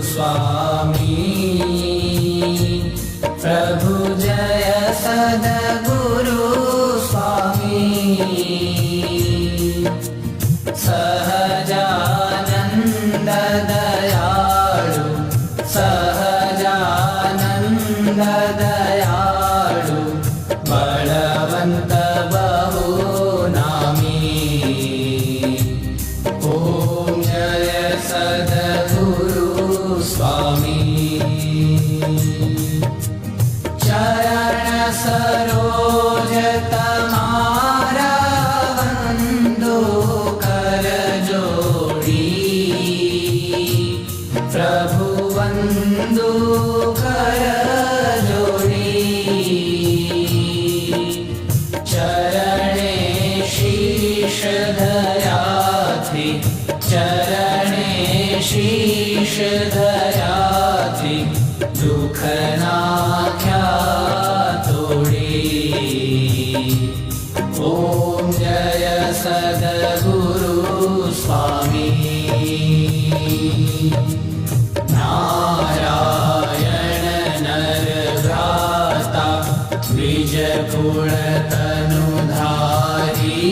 स्वामी। प्रभु जय सद्गुरु स्वामी। सहजानंद दयाळु सहजानंद दयाळु बलवंत बहुनामी। ओम जय सद्गुरु स्वामी। चरण सरोज तमारा वंदो कर जोड़ी। प्रभु वंदो कर जोड़ी। चरणे शीश धरा थी चरणे शीश धरा थी दुख नाख्या तोड़ी। ओम जय सद्गुरु स्वामी। नारायण नर भ्राता द्विज कुल तनुधारी।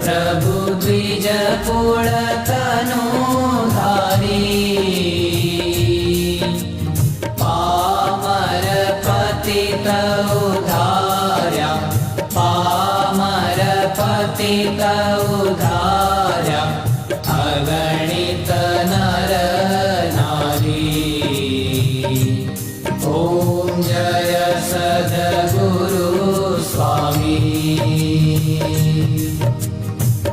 प्रभु द्विज कुल तनुधारी। पामर पतित उधार्या पामर पतित उधार्या अगणित नर नारी। ओम जय सद्गुरु स्वामी।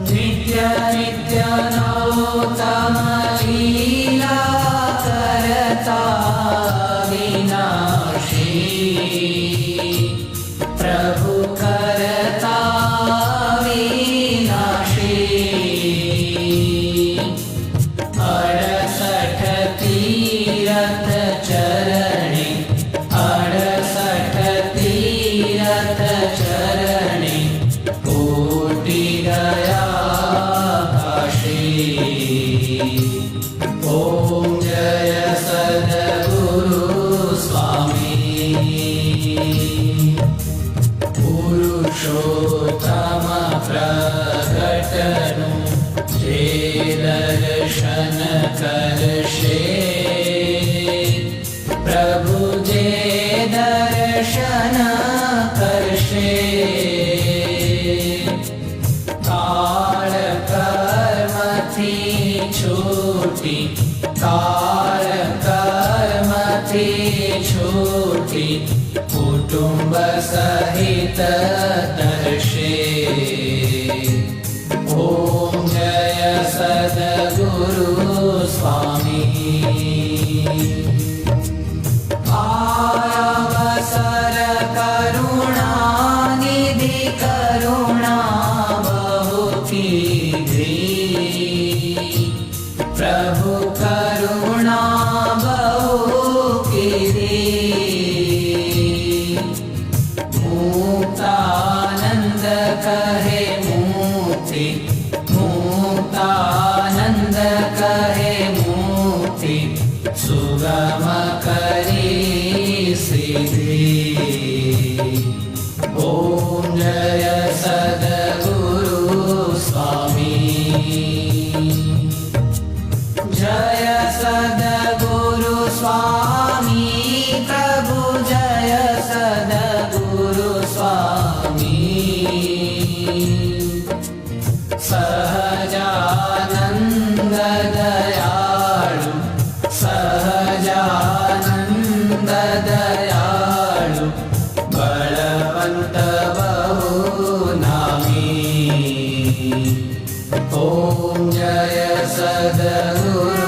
नित्य नित्य नौतम लीला करता विनाशी। प्रभु करता विनाशी। 68 तीरथ चरणे 68 तीरथ चरणे कोटि गया काशी। ओम जय सद्गुरु स्वामी। पुरुषोत्तम प्रगटनु जे दर्शन करशे। प्रभु जे दर्शन करशे। काल कर्म थी छूटी काल कर्म थी छूटी कुटुंब सहित दर्शे। ओम जय सद्गुरु स्वामी। अवसर करुणा निधि करुणा बहु कीधी। प्रभु करुणा बहु कीधी। मुक्तानंद कहे मुक्ति मुक्तानंद कहे मुक्ति सुगम करी सिद्धि। ओम जय सद्गुरु स्वामी। जय सद्गुरु स्वामी। प्रभु जय सद्गुरु स्वामी। सहजानंद दयाळु सहजानंद दयाळु बलवंत बहुनामी। ओम जय सद्गुरु